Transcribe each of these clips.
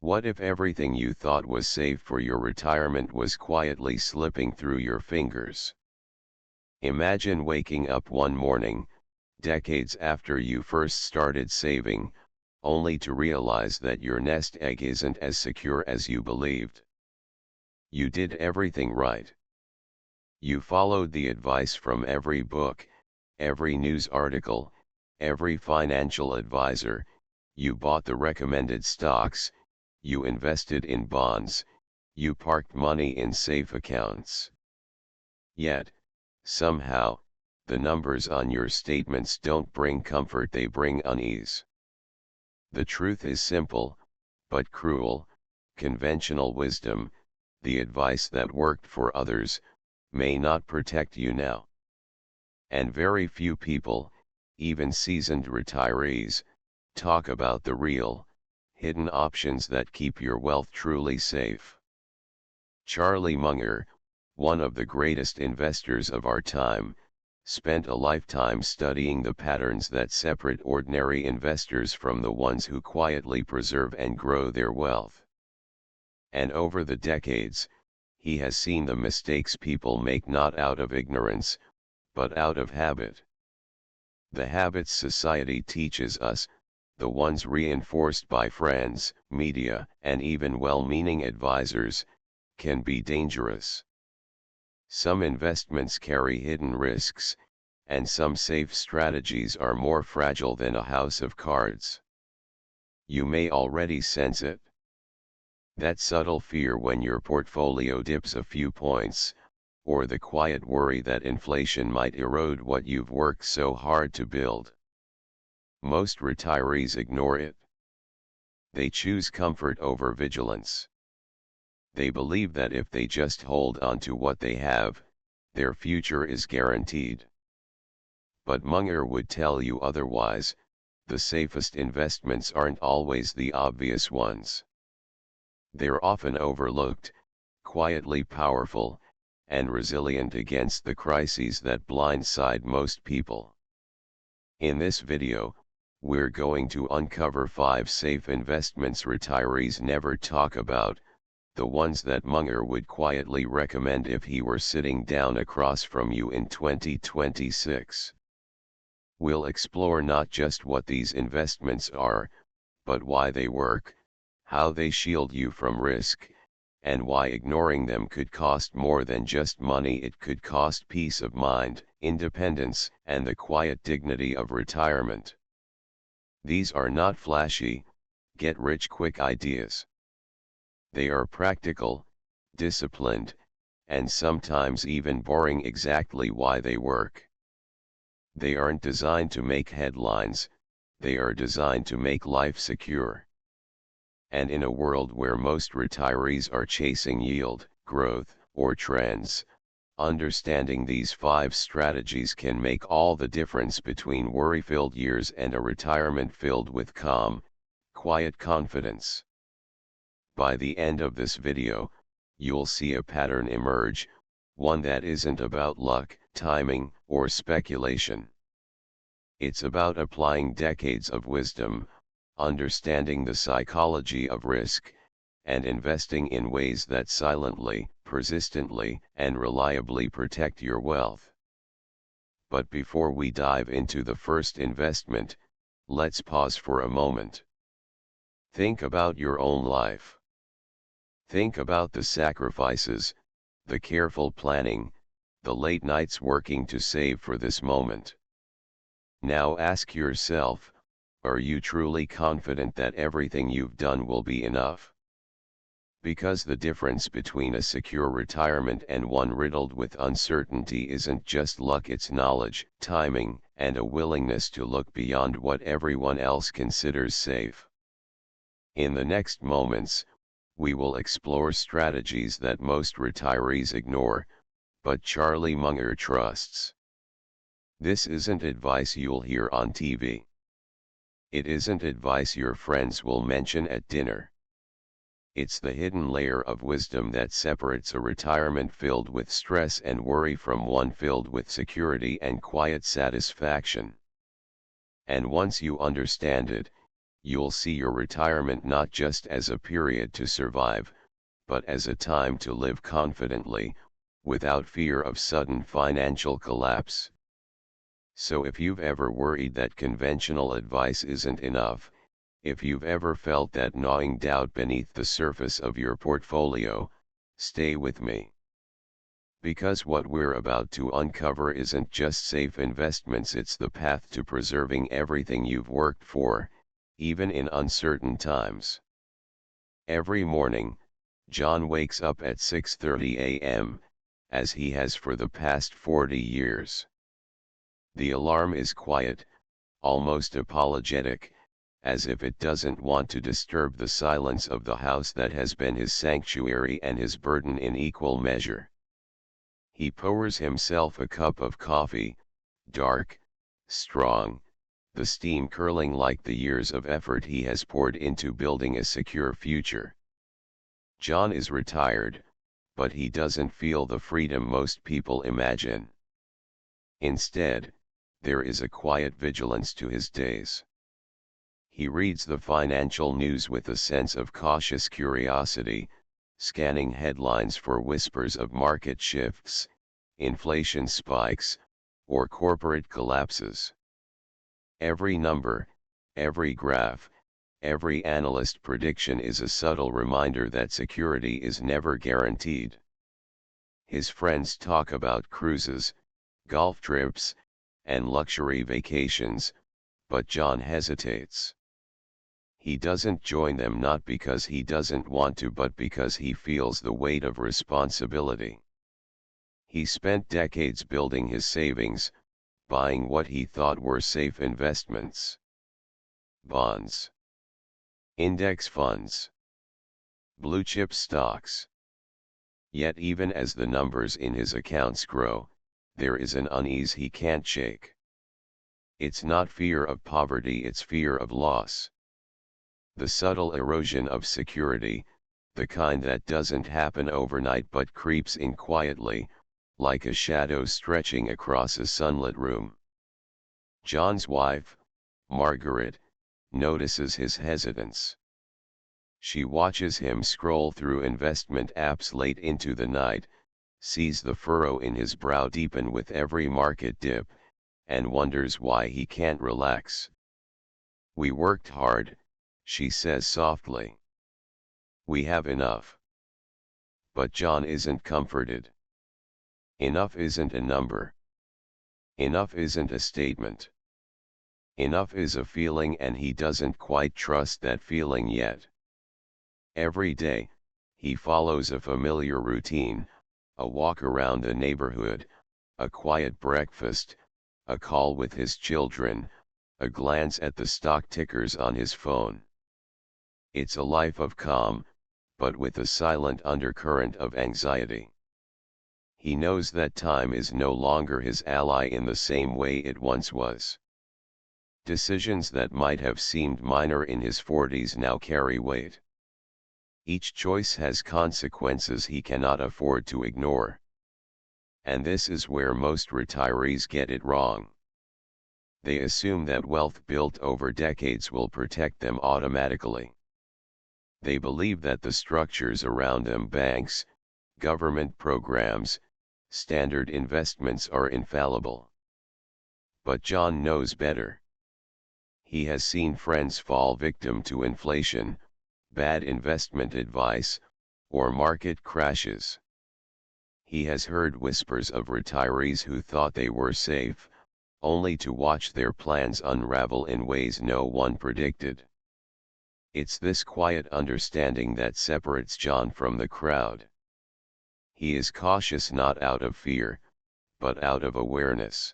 What if everything you thought was safe for your retirement was quietly slipping through your fingers? Imagine waking up one morning, decades after you first started saving, only to realize that your nest egg isn't as secure as you believed. You did everything right. You followed the advice from every book, every news article, every financial advisor, you bought the recommended stocks, you invested in bonds, you parked money in safe accounts. Yet, somehow, the numbers on your statements don't bring comfort, they bring unease. The truth is simple, but cruel. Conventional wisdom, the advice that worked for others, may not protect you now. And very few people, even seasoned retirees, talk about the real, hidden options that keep your wealth truly safe. Charlie Munger, one of the greatest investors of our time, spent a lifetime studying the patterns that separate ordinary investors from the ones who quietly preserve and grow their wealth. And over the decades, he has seen the mistakes people make not out of ignorance, but out of habit. The habits society teaches us, the ones reinforced by friends, media, and even well-meaning advisors, can be dangerous. Some investments carry hidden risks, and some safe strategies are more fragile than a house of cards. You may already sense it. That subtle fear when your portfolio dips a few points, or the quiet worry that inflation might erode what you've worked so hard to build. Most retirees ignore it. They choose comfort over vigilance. They believe that if they just hold on to what they have, their future is guaranteed. But Munger would tell you otherwise. The safest investments aren't always the obvious ones. They're often overlooked, quietly powerful, and resilient against the crises that blindside most people. In this video, we're going to uncover 5 safe investments retirees never talk about, the ones that Munger would quietly recommend if he were sitting down across from you in 2026. We'll explore not just what these investments are, but why they work, how they shield you from risk, and why ignoring them could cost more than just money. It could cost peace of mind, independence, and the quiet dignity of retirement. These are not flashy, get-rich-quick ideas. They are practical, disciplined, and sometimes even boring. Exactly why they work. They aren't designed to make headlines, they are designed to make life secure. And in a world where most retirees are chasing yield, growth, or trends, understanding these 5 strategies can make all the difference between worry-filled years and a retirement filled with calm, quiet confidence. By the end of this video, you'll see a pattern emerge, one that isn't about luck, timing, or speculation. It's about applying decades of wisdom, understanding the psychology of risk, and investing in ways that silently, persistently, and reliably protect your wealth. But before we dive into the first investment, let's pause for a moment. Think about your own life. Think about the sacrifices, the careful planning, the late nights working to save for this moment. Now ask yourself, are you truly confident that everything you've done will be enough? Because the difference between a secure retirement and one riddled with uncertainty isn't just luck, it's knowledge, timing, and a willingness to look beyond what everyone else considers safe. In the next moments, we will explore strategies that most retirees ignore, but Charlie Munger trusts. This isn't advice you'll hear on TV. It isn't advice your friends will mention at dinner. It's the hidden layer of wisdom that separates a retirement filled with stress and worry from one filled with security and quiet satisfaction. And once you understand it, you'll see your retirement not just as a period to survive, but as a time to live confidently, without fear of sudden financial collapse. So if you've ever worried that conventional advice isn't enough, if you've ever felt that gnawing doubt beneath the surface of your portfolio, stay with me. Because what we're about to uncover isn't just safe investments, it's the path to preserving everything you've worked for, even in uncertain times. Every morning, John wakes up at 6:30 a.m., as he has for the past 40 years. The alarm is quiet, almost apologetic, as if it doesn't want to disturb the silence of the house that has been his sanctuary and his burden in equal measure. He pours himself a cup of coffee, dark, strong, the steam curling like the years of effort he has poured into building a secure future. John is retired, but he doesn't feel the freedom most people imagine. Instead, there is a quiet vigilance to his days. He reads the financial news with a sense of cautious curiosity, scanning headlines for whispers of market shifts, inflation spikes, or corporate collapses. Every number, every graph, every analyst prediction is a subtle reminder that security is never guaranteed. His friends talk about cruises, golf trips, and luxury vacations, but John hesitates. He doesn't join them not because he doesn't want to, but because he feels the weight of responsibility. He spent decades building his savings, buying what he thought were safe investments. Bonds, index funds, blue chip stocks. Yet even as the numbers in his accounts grow, there is an unease he can't shake. It's not fear of poverty, it's fear of loss. The subtle erosion of security, the kind that doesn't happen overnight but creeps in quietly, like a shadow stretching across a sunlit room. John's wife, Margaret, notices his hesitance. She watches him scroll through investment apps late into the night, sees the furrow in his brow deepen with every market dip, and wonders why he can't relax. "We worked hard," she says softly. "We have enough." But John isn't comforted. Enough isn't a number. Enough isn't a statement. Enough is a feeling, and he doesn't quite trust that feeling yet. Every day, he follows a familiar routine, a walk around the neighborhood, a quiet breakfast, a call with his children, a glance at the stock tickers on his phone. It's a life of calm, but with a silent undercurrent of anxiety. He knows that time is no longer his ally in the same way it once was. Decisions that might have seemed minor in his 40s now carry weight. Each choice has consequences he cannot afford to ignore. And this is where most retirees get it wrong. They assume that wealth built over decades will protect them automatically. They believe that the structures around them, banks, government programs, standard investments, are infallible. But John knows better. He has seen friends fall victim to inflation, bad investment advice, or market crashes. He has heard whispers of retirees who thought they were safe, only to watch their plans unravel in ways no one predicted. It's this quiet understanding that separates John from the crowd. He is cautious not out of fear, but out of awareness.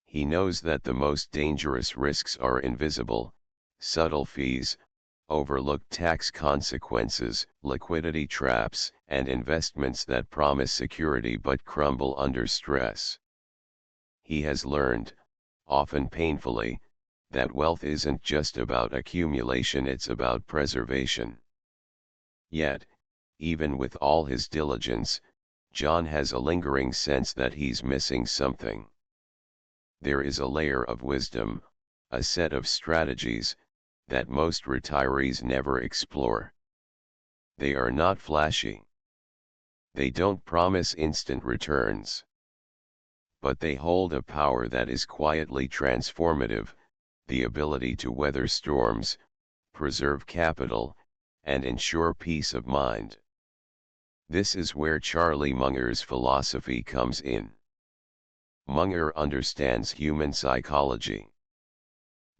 He knows that the most dangerous risks are invisible, subtle fees, overlooked tax consequences, liquidity traps, and investments that promise security but crumble under stress. He has learned, often painfully, that wealth isn't just about accumulation, it's about preservation. Yet, even with all his diligence, John has a lingering sense that he's missing something. There is a layer of wisdom, a set of strategies, that most retirees never explore. They are not flashy. They don't promise instant returns. But they hold a power that is quietly transformative, the ability to weather storms, preserve capital, and ensure peace of mind. This is where Charlie Munger's philosophy comes in. Munger understands human psychology,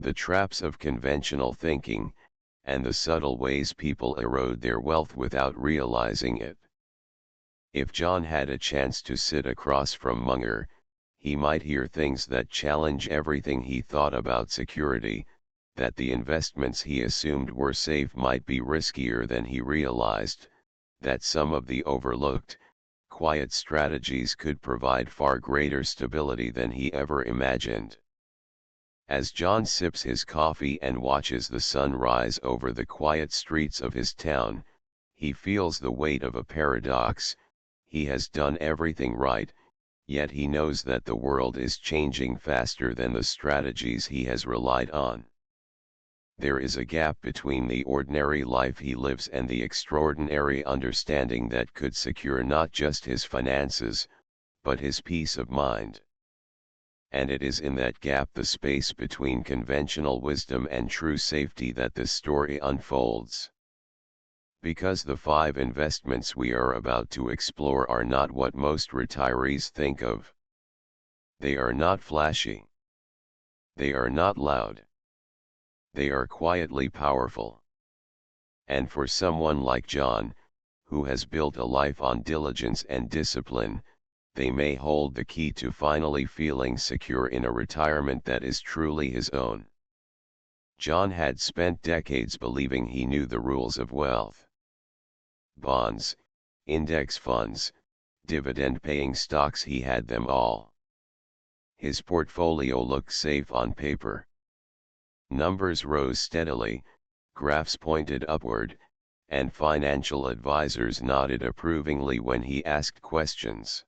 the traps of conventional thinking, and the subtle ways people erode their wealth without realizing it. If John had a chance to sit across from Munger, he might hear things that challenge everything he thought about security, that the investments he assumed were safe might be riskier than he realized, that some of the overlooked, quiet strategies could provide far greater stability than he ever imagined. As John sips his coffee and watches the sun rise over the quiet streets of his town, he feels the weight of a paradox. He has done everything right, yet he knows that the world is changing faster than the strategies he has relied on. There is a gap between the ordinary life he lives and the extraordinary understanding that could secure not just his finances, but his peace of mind. And it is in that gap, the space between conventional wisdom and true safety, that this story unfolds. Because the 5 investments we are about to explore are not what most retirees think of. They are not flashy. They are not loud. They are quietly powerful. And for someone like John, who has built a life on diligence and discipline, they may hold the key to finally feeling secure in a retirement that is truly his own. John had spent decades believing he knew the rules of wealth. Bonds, index funds, dividend-paying stocks, he had them all. His portfolio looked safe on paper. Numbers rose steadily, graphs pointed upward, and financial advisors nodded approvingly when he asked questions.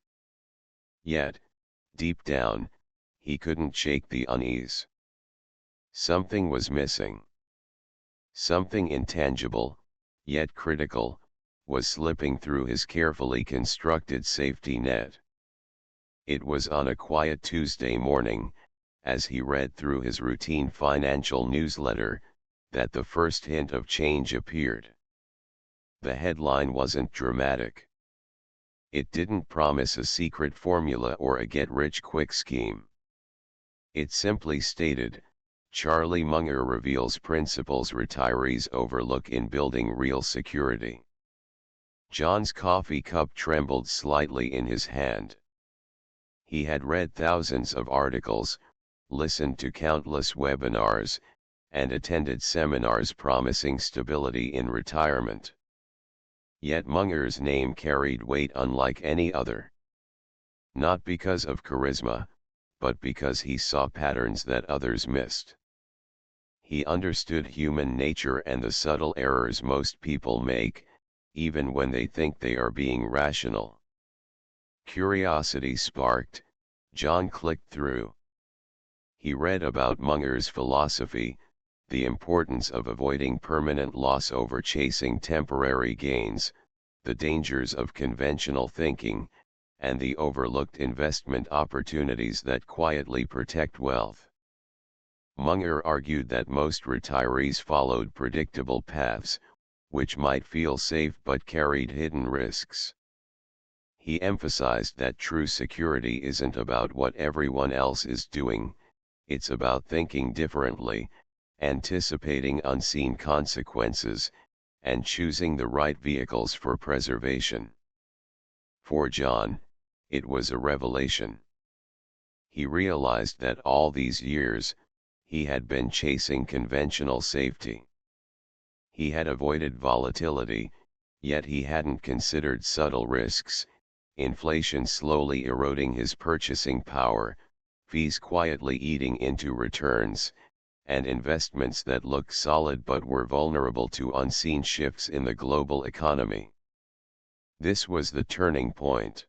Yet, deep down, he couldn't shake the unease. Something was missing. Something intangible, yet critical, was slipping through his carefully constructed safety net. It was on a quiet Tuesday morning, as he read through his routine financial newsletter, that the first hint of change appeared. The headline wasn't dramatic. It didn't promise a secret formula or a get-rich-quick scheme. It simply stated, Charlie Munger reveals principles retirees overlook in building real security. John's coffee cup trembled slightly in his hand. He had read thousands of articles, listened to countless webinars, and attended seminars promising stability in retirement. Yet Munger's name carried weight unlike any other. Not because of charisma, but because he saw patterns that others missed. He understood human nature and the subtle errors most people make, even when they think they are being rational. Curiosity sparked, John clicked through. He read about Munger's philosophy, the importance of avoiding permanent loss over chasing temporary gains, the dangers of conventional thinking, and the overlooked investment opportunities that quietly protect wealth. Munger argued that most retirees followed predictable paths, which might feel safe but carried hidden risks. He emphasized that true security isn't about what everyone else is doing, it's about thinking differently, anticipating unseen consequences, and choosing the right vehicles for preservation. For John, it was a revelation. He realized that all these years, he had been chasing conventional safety. He had avoided volatility, yet he hadn't considered subtle risks, inflation slowly eroding his purchasing power, fees quietly eating into returns, and investments that looked solid but were vulnerable to unseen shifts in the global economy. This was the turning point.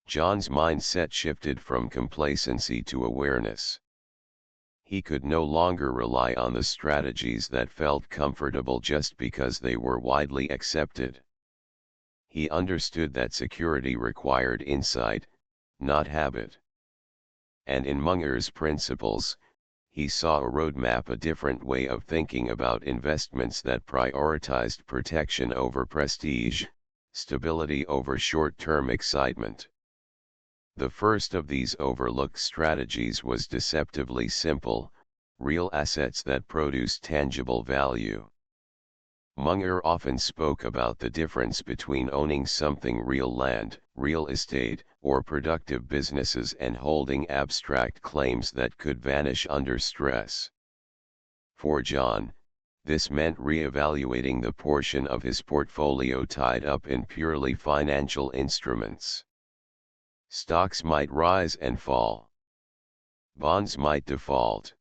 John's mindset shifted from complacency to awareness. He could no longer rely on the strategies that felt comfortable just because they were widely accepted. He understood that security required insight, not habit. And in Munger's principles, he saw a roadmap, a different way of thinking about investments that prioritized protection over prestige, stability over short-term excitement. The first of these overlooked strategies was deceptively simple: real assets that produce tangible value. Munger often spoke about the difference between owning something real, land, real estate, or productive businesses, and holding abstract claims that could vanish under stress. For John, this meant re-evaluating the portion of his portfolio tied up in purely financial instruments. Stocks might rise and fall. Bonds might default.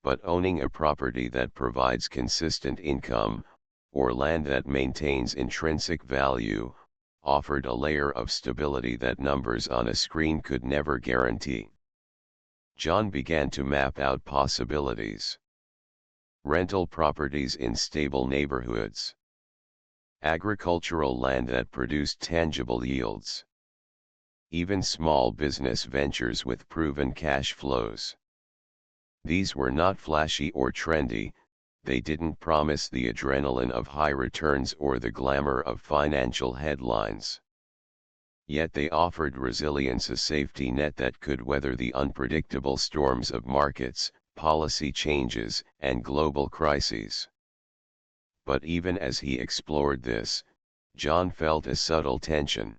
But owning a property that provides consistent income, or land that maintains intrinsic value, offered a layer of stability that numbers on a screen could never guarantee. John began to map out possibilities. Rental properties in stable neighborhoods. Agricultural land that produced tangible yields. Even small business ventures with proven cash flows. These were not flashy or trendy, they didn't promise the adrenaline of high returns or the glamour of financial headlines. Yet they offered resilience, a safety net that could weather the unpredictable storms of markets, policy changes, and global crises. But even as he explored this, John felt a subtle tension.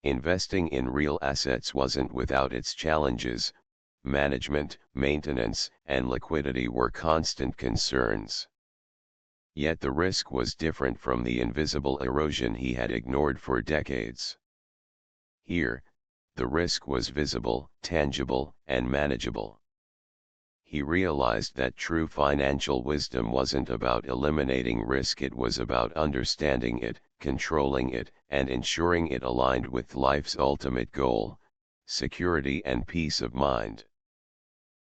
Investing in real assets wasn't without its challenges. Management, maintenance, and liquidity were constant concerns. Yet the risk was different from the invisible erosion he had ignored for decades. Here, the risk was visible, tangible, and manageable. He realized that true financial wisdom wasn't about eliminating risk, it was about understanding it, controlling it, and ensuring it aligned with life's ultimate goal: security and peace of mind.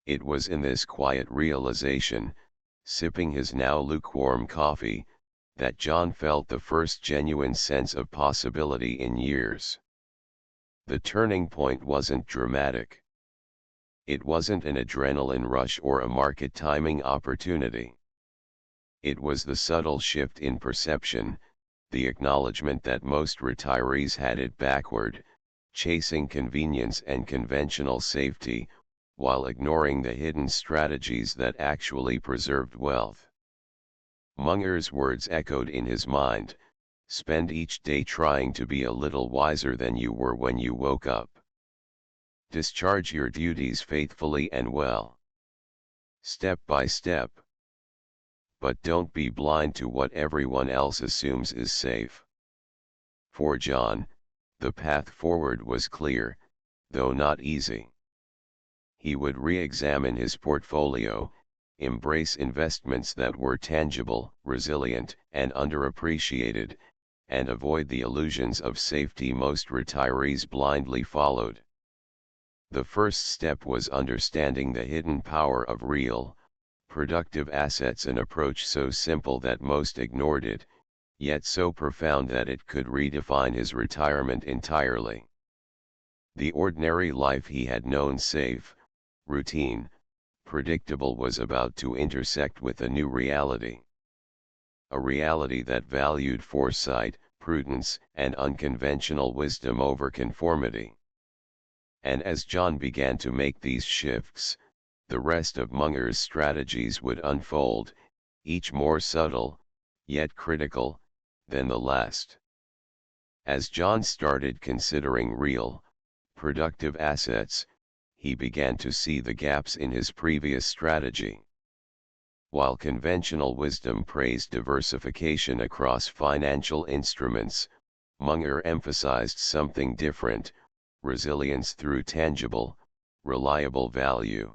It was in this quiet realization, sipping his now lukewarm coffee, that John felt the first genuine sense of possibility in years. The turning point wasn't dramatic. It wasn't an adrenaline rush or a market timing opportunity. It was the subtle shift in perception, the acknowledgement that most retirees had it backward, chasing convenience and conventional safety, while ignoring the hidden strategies that actually preserved wealth. Munger's words echoed in his mind: spend each day trying to be a little wiser than you were when you woke up. Discharge your duties faithfully and well. Step by step. But don't be blind to what everyone else assumes is safe. For John, the path forward was clear, though not easy. He would re-examine his portfolio, embrace investments that were tangible, resilient, and underappreciated, and avoid the illusions of safety most retirees blindly followed. The first step was understanding the hidden power of real, productive assets, an approach so simple that most ignored it, yet so profound that it could redefine his retirement entirely. The ordinary life he had known, safe, routine, predictable, was about to intersect with a new reality. A reality that valued foresight, prudence, and unconventional wisdom over conformity. And as John began to make these shifts, the rest of Munger's strategies would unfold, each more subtle, yet critical, than the last. As John started considering real, productive assets, he began to see the gaps in his previous strategy. While conventional wisdom praised diversification across financial instruments, Munger emphasized something different: resilience through tangible, reliable value.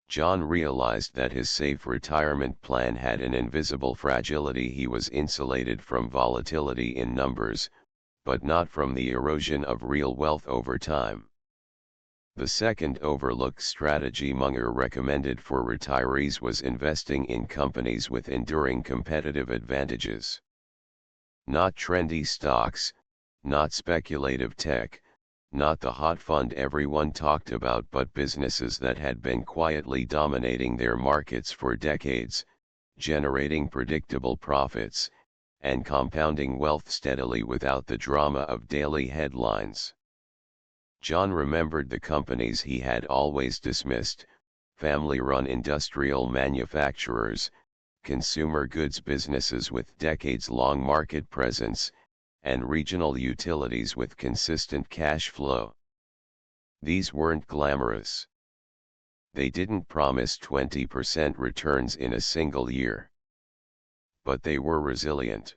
John realized that his safe retirement plan had an invisible fragility. He was insulated from volatility in numbers, but not from the erosion of real wealth over time. The second overlooked strategy Munger recommended for retirees was investing in companies with enduring competitive advantages. Not trendy stocks, not speculative tech, not the hot fund everyone talked about, but businesses that had been quietly dominating their markets for decades, generating predictable profits, and compounding wealth steadily without the drama of daily headlines. John remembered the companies he had always dismissed: family-run industrial manufacturers, consumer goods businesses with decades-long market presence, and regional utilities with consistent cash flow. These weren't glamorous. They didn't promise 20% returns in a single year. But they were resilient.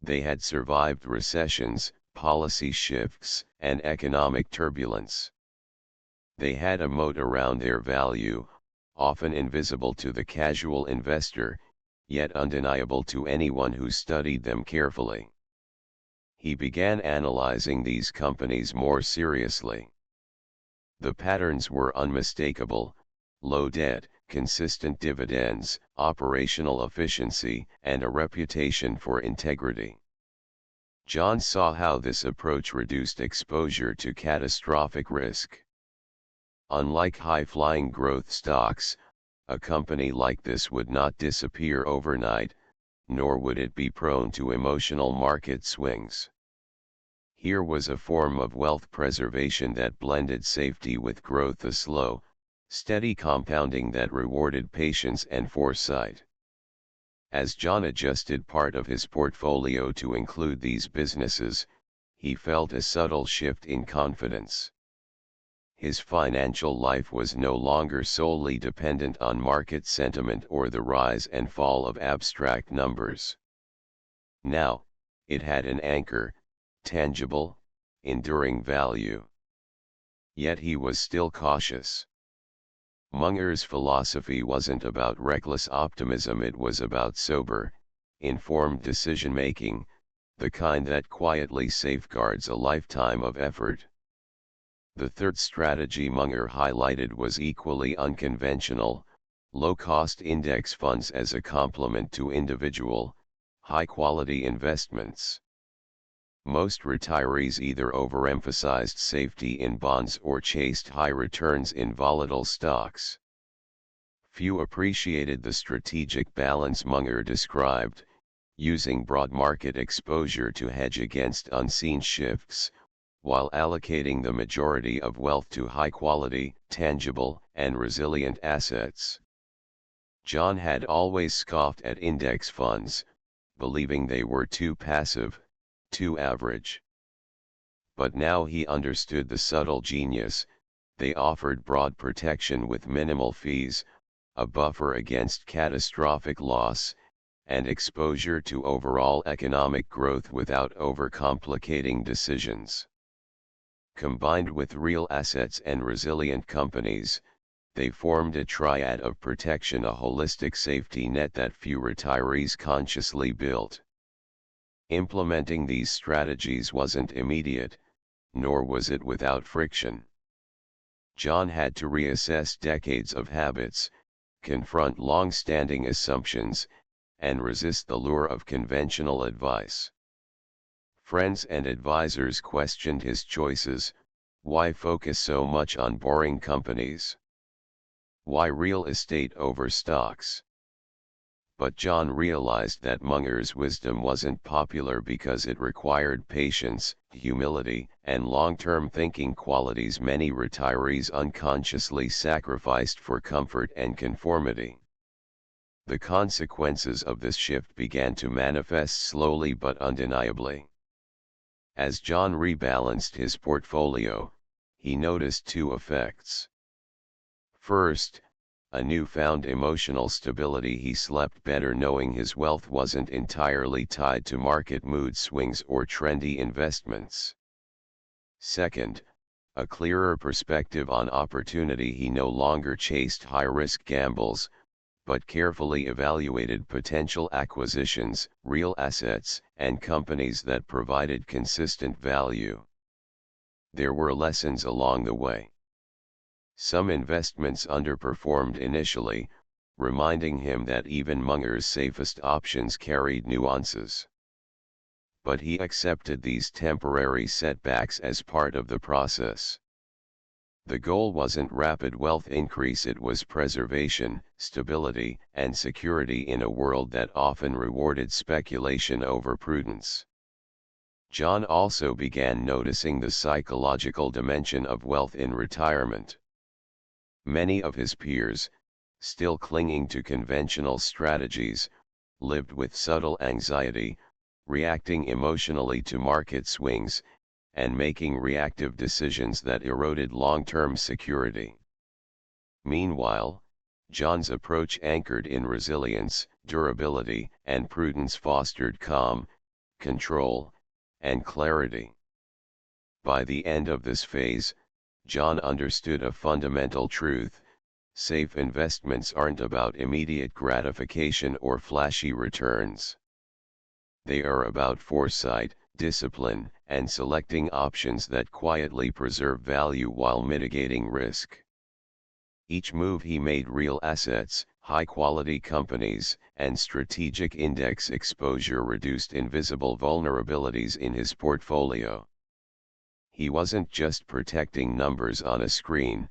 They had survived recessions, policy shifts, and economic turbulence. They had a moat around their value, often invisible to the casual investor, yet undeniable to anyone who studied them carefully. He began analyzing these companies more seriously. The patterns were unmistakable: low debt, consistent dividends, operational efficiency, and a reputation for integrity. John saw how this approach reduced exposure to catastrophic risk. Unlike high-flying growth stocks, a company like this would not disappear overnight, nor would it be prone to emotional market swings. Here was a form of wealth preservation that blended safety with growth, a slow, steady compounding that rewarded patience and foresight. As John adjusted part of his portfolio to include these businesses, he felt a subtle shift in confidence. His financial life was no longer solely dependent on market sentiment or the rise and fall of abstract numbers. Now, it had an anchor: tangible, enduring value. Yet he was still cautious. Munger's philosophy wasn't about reckless optimism, it was about sober, informed decision-making, the kind that quietly safeguards a lifetime of effort. The third strategy Munger highlighted was equally unconventional: low-cost index funds as a complement to individual, high-quality investments. Most retirees either overemphasized safety in bonds or chased high returns in volatile stocks. Few appreciated the strategic balance Munger described: using broad market exposure to hedge against unseen shifts, while allocating the majority of wealth to high-quality, tangible, and resilient assets. John had always scoffed at index funds, believing they were too passive, too average. But now he understood the subtle genius: they offered broad protection with minimal fees, a buffer against catastrophic loss, and exposure to overall economic growth without overcomplicating decisions. Combined with real assets and resilient companies, they formed a triad of protection, a holistic safety net that few retirees consciously built. Implementing these strategies wasn't immediate, nor was it without friction. John had to reassess decades of habits, confront long-standing assumptions, and resist the lure of conventional advice. Friends and advisors questioned his choices: why focus so much on boring companies? Why real estate over stocks? But John realized that Munger's wisdom wasn't popular because it required patience, humility, and long-term thinking, qualities many retirees unconsciously sacrificed for comfort and conformity. The consequences of this shift began to manifest slowly but undeniably. As John rebalanced his portfolio, he noticed two effects. First, a newfound emotional stability: he slept better knowing his wealth wasn't entirely tied to market mood swings or trendy investments. Second, a clearer perspective on opportunity: he no longer chased high-risk gambles, but carefully evaluated potential acquisitions, real assets, and companies that provided consistent value. There were lessons along the way. Some investments underperformed initially, reminding him that even Munger's safest options carried nuances. But he accepted these temporary setbacks as part of the process. The goal wasn't rapid wealth increase, it was preservation, stability, and security in a world that often rewarded speculation over prudence. John also began noticing the psychological dimension of wealth in retirement. Many of his peers, still clinging to conventional strategies, lived with subtle anxiety, reacting emotionally to market swings, and making reactive decisions that eroded long-term security. Meanwhile, John's approach, anchored in resilience, durability, and prudence, fostered calm, control, and clarity. By the end of this phase, John understood a fundamental truth: safe investments aren't about immediate gratification or flashy returns. They are about foresight, discipline, and selecting options that quietly preserve value while mitigating risk. Each move he made, real assets, high-quality companies, and strategic index exposure, reduced invisible vulnerabilities in his portfolio. He wasn't just protecting numbers on a screen,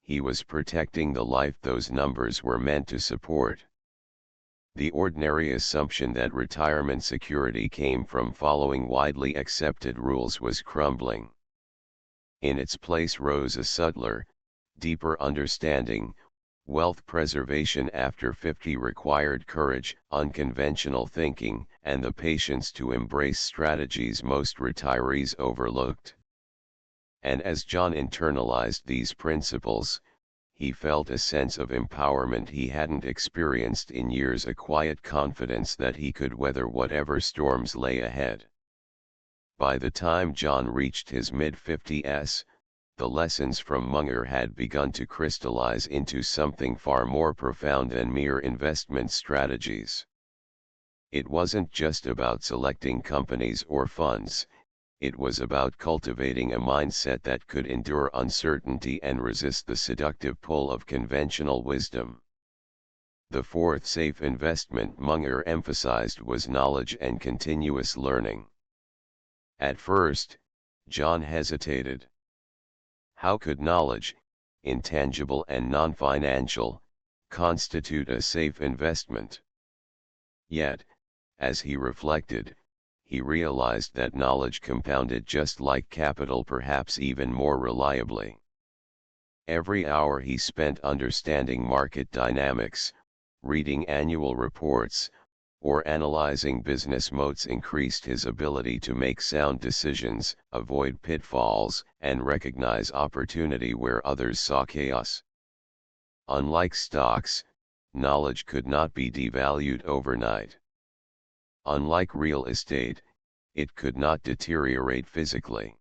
he was protecting the life those numbers were meant to support. The ordinary assumption that retirement security came from following widely accepted rules was crumbling. In its place rose a subtler, deeper understanding: wealth preservation after 50 required courage, unconventional thinking, and the patience to embrace strategies most retirees overlooked. And as John internalized these principles, he felt a sense of empowerment he hadn't experienced in years, a quiet confidence that he could weather whatever storms lay ahead. By the time John reached his mid-50s, the lessons from Munger had begun to crystallize into something far more profound than mere investment strategies. It wasn't just about selecting companies or funds, it was about cultivating a mindset that could endure uncertainty and resist the seductive pull of conventional wisdom. The fourth safe investment Munger emphasized was knowledge and continuous learning. At first, John hesitated. How could knowledge, intangible and non-financial, constitute a safe investment? Yet, as he reflected, he realized that knowledge compounded just like capital, perhaps even more reliably. Every hour he spent understanding market dynamics, reading annual reports, or analyzing business moats increased his ability to make sound decisions, avoid pitfalls, and recognize opportunity where others saw chaos. Unlike stocks, knowledge could not be devalued overnight. Unlike real estate, it could not deteriorate physically.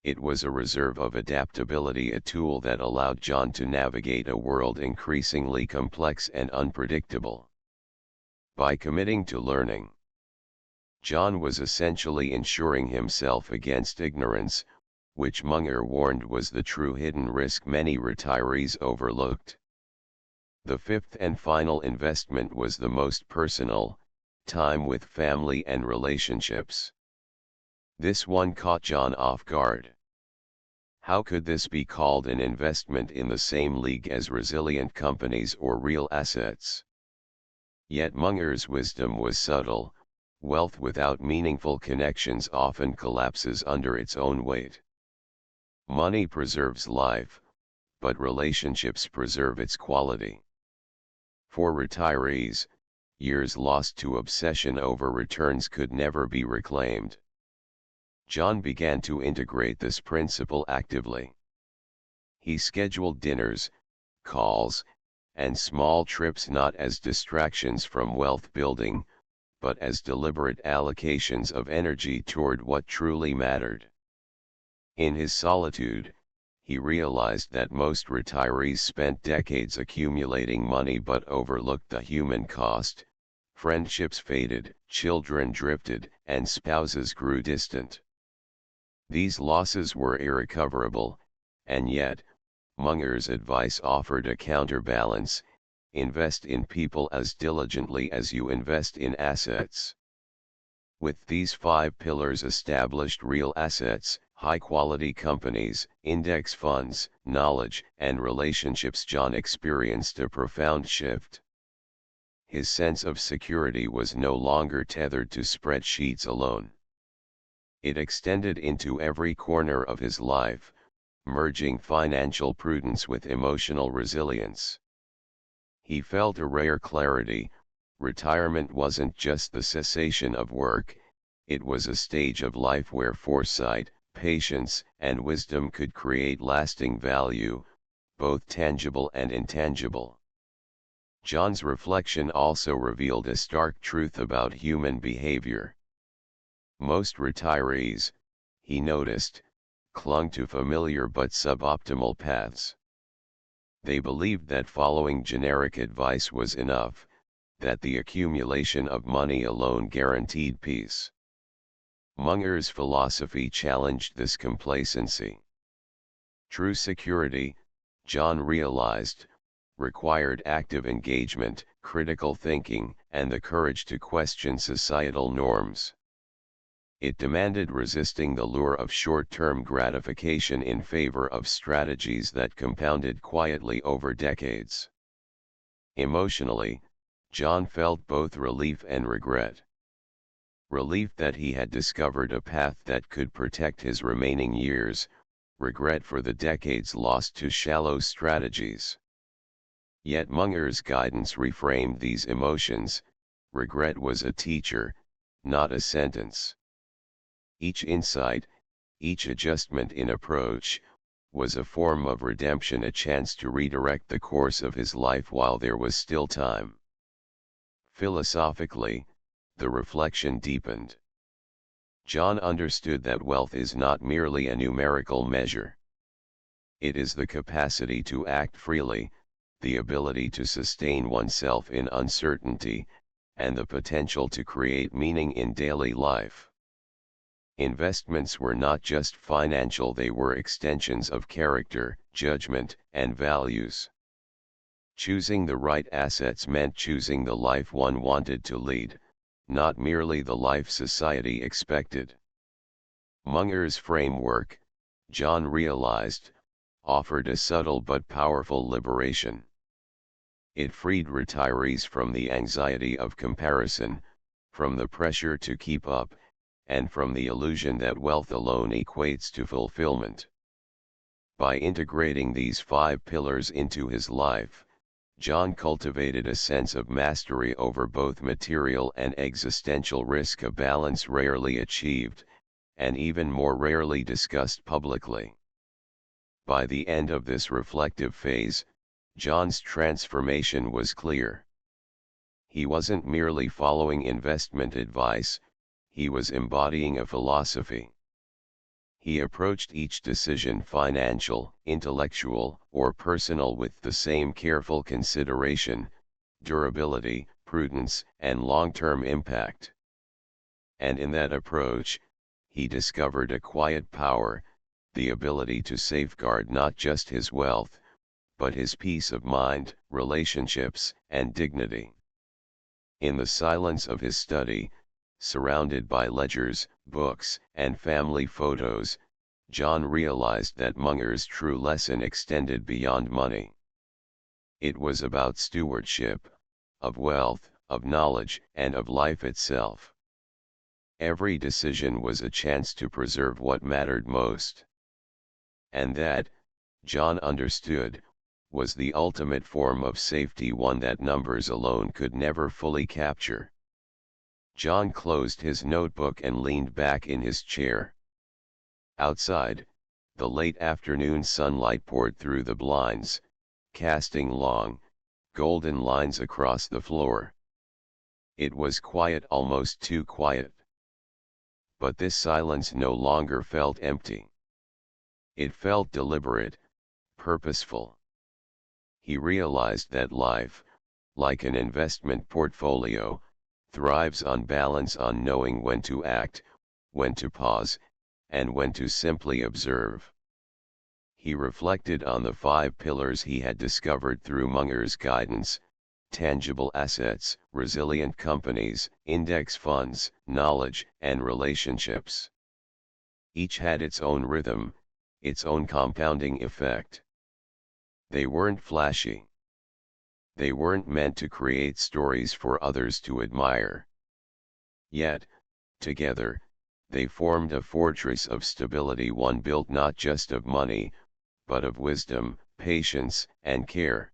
It was a reserve of adaptability, a tool that allowed John to navigate a world increasingly complex and unpredictable. By committing to learning, John was essentially insuring himself against ignorance, which Munger warned was the true hidden risk many retirees overlooked. The fifth and final investment was the most personal: time with family and relationships. This one caught John off guard. How could this be called an investment in the same league as resilient companies or real assets? Yet Munger's wisdom was subtle: wealth without meaningful connections often collapses under its own weight. Money preserves life, but relationships preserve its quality. For retirees, years lost to obsession over returns could never be reclaimed. John began to integrate this principle actively. He scheduled dinners, calls, and small trips not as distractions from wealth building, but as deliberate allocations of energy toward what truly mattered. In his solitude, he realized that most retirees spent decades accumulating money but overlooked the human cost. Friendships faded, children drifted, and spouses grew distant. These losses were irrecoverable, and yet, Munger's advice offered a counterbalance: invest in people as diligently as you invest in assets. With these 5 pillars established: real assets, high-quality companies, index funds, knowledge, and relationships, John experienced a profound shift. His sense of security was no longer tethered to spreadsheets alone. It extended into every corner of his life, merging financial prudence with emotional resilience. He felt a rare clarity: retirement wasn't just the cessation of work, it was a stage of life where foresight, patience, and wisdom could create lasting value, both tangible and intangible. John's reflection also revealed a stark truth about human behavior. Most retirees, he noticed, clung to familiar but suboptimal paths. They believed that following generic advice was enough, that the accumulation of money alone guaranteed peace. Munger's philosophy challenged this complacency. True security, John realized, required active engagement, critical thinking, and the courage to question societal norms. It demanded resisting the lure of short-term gratification in favor of strategies that compounded quietly over decades. Emotionally, John felt both relief and regret. Relief that he had discovered a path that could protect his remaining years, regret for the decades lost to shallow strategies. Yet Munger's guidance reframed these emotions: regret was a teacher, not a sentence. Each insight, each adjustment in approach, was a form of redemption, a chance to redirect the course of his life while there was still time. Philosophically, the reflection deepened. John understood that wealth is not merely a numerical measure. It is the capacity to act freely, the ability to sustain oneself in uncertainty, and the potential to create meaning in daily life. Investments were not just financial, they were extensions of character, judgment, and values. Choosing the right assets meant choosing the life one wanted to lead, not merely the life society expected. Munger's framework, John realized, offered a subtle but powerful liberation. It freed retirees from the anxiety of comparison, from the pressure to keep up, and from the illusion that wealth alone equates to fulfillment. By integrating these 5 pillars into his life, John cultivated a sense of mastery over both material and existential risk, a balance rarely achieved, and even more rarely discussed publicly. By the end of this reflective phase, John's transformation was clear. He wasn't merely following investment advice, he was embodying a philosophy. He approached each decision, financial, intellectual, or personal, with the same careful consideration, durability, prudence, and long-term impact. And in that approach, he discovered a quiet power, the ability to safeguard not just his wealth, but his peace of mind, relationships, and dignity. In the silence of his study, surrounded by ledgers, books, and family photos, John realized that Munger's true lesson extended beyond money. It was about stewardship, of wealth, of knowledge, and of life itself. Every decision was a chance to preserve what mattered most. And that, John understood, was the ultimate form of safety, one that numbers alone could never fully capture. John closed his notebook and leaned back in his chair. Outside, the late afternoon sunlight poured through the blinds, casting long, golden lines across the floor. It was quiet, almost too quiet. But this silence no longer felt empty. It felt deliberate, purposeful. He realized that life, like an investment portfolio, thrives on balance, on knowing when to act, when to pause, and when to simply observe. he reflected on the 5 pillars he had discovered through Munger's guidance: tangible assets, resilient companies, index funds, knowledge, and relationships. Each had its own rhythm, its own compounding effect. They weren't flashy. They weren't meant to create stories for others to admire. Yet, together, they formed a fortress of stability, one built not just of money, but of wisdom, patience, and care.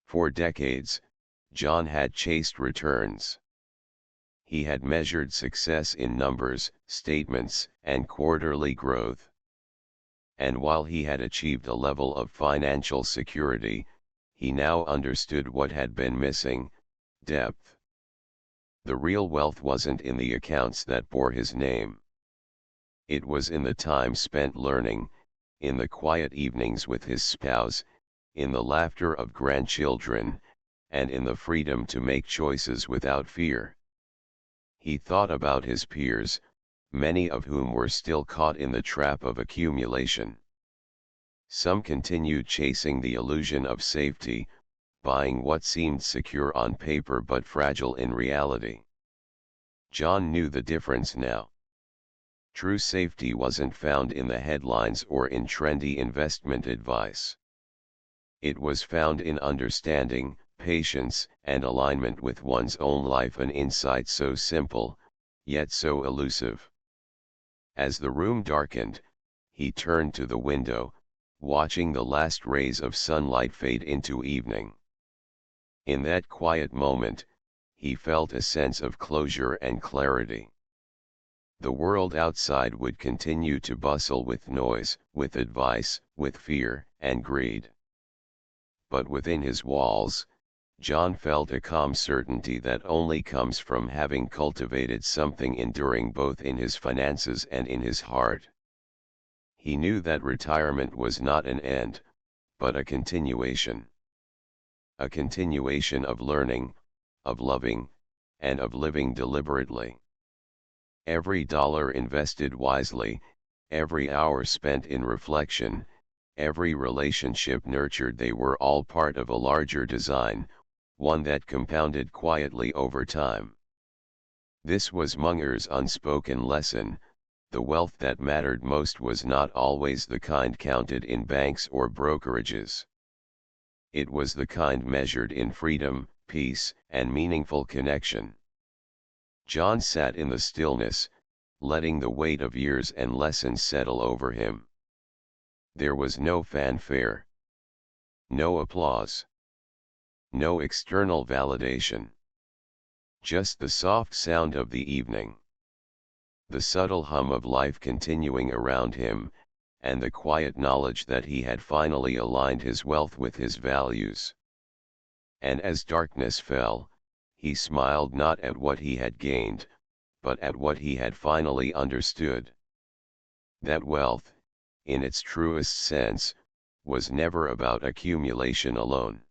For decades, John had chased returns. He had measured success in numbers, statements, and quarterly growth. And while he had achieved a level of financial security, he now understood what had been missing: depth. The real wealth wasn't in the accounts that bore his name. It was in the time spent learning, in the quiet evenings with his spouse, in the laughter of grandchildren, and in the freedom to make choices without fear. He thought about his peers, many of whom were still caught in the trap of accumulation. Some continued chasing the illusion of safety, buying what seemed secure on paper but fragile in reality. John knew the difference now. True safety wasn't found in the headlines or in trendy investment advice. It was found in understanding, patience, and alignment with one's own life, an insight so simple, yet so elusive. As the room darkened, he turned to the window, watching the last rays of sunlight fade into evening. In that quiet moment, he felt a sense of closure and clarity. The world outside would continue to bustle with noise, with advice, with fear, and greed. But within his walls, John felt a calm certainty that only comes from having cultivated something enduring both in his finances and in his heart. He knew that retirement was not an end, but a continuation. A continuation of learning, of loving, and of living deliberately. Every dollar invested wisely, every hour spent in reflection, every relationship nurtured, they were all part of a larger design, one that compounded quietly over time. This was Munger's unspoken lesson: the wealth that mattered most was not always the kind counted in banks or brokerages. It was the kind measured in freedom, peace, and meaningful connection. John sat in the stillness, letting the weight of years and lessons settle over him. There was no fanfare. No applause. No external validation. Just the soft sound of the evening. The subtle hum of life continuing around him, and the quiet knowledge that he had finally aligned his wealth with his values. And as darkness fell, he smiled not at what he had gained, but at what he had finally understood. That wealth, in its truest sense, was never about accumulation alone.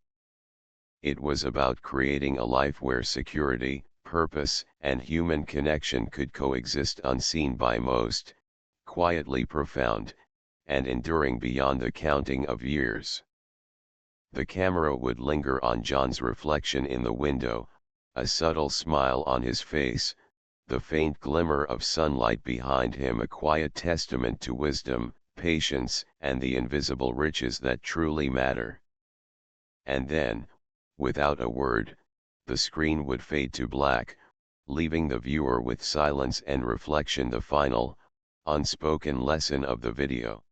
It was about creating a life where security, purpose, and human connection could coexist, unseen by most, quietly profound, and enduring beyond the counting of years. The camera would linger on John's reflection in the window, a subtle smile on his face, the faint glimmer of sunlight behind him, a quiet testament to wisdom, patience, and the invisible riches that truly matter. And then, without a word, the screen would fade to black, leaving the viewer with silence and reflection, the final, unspoken lesson of the video.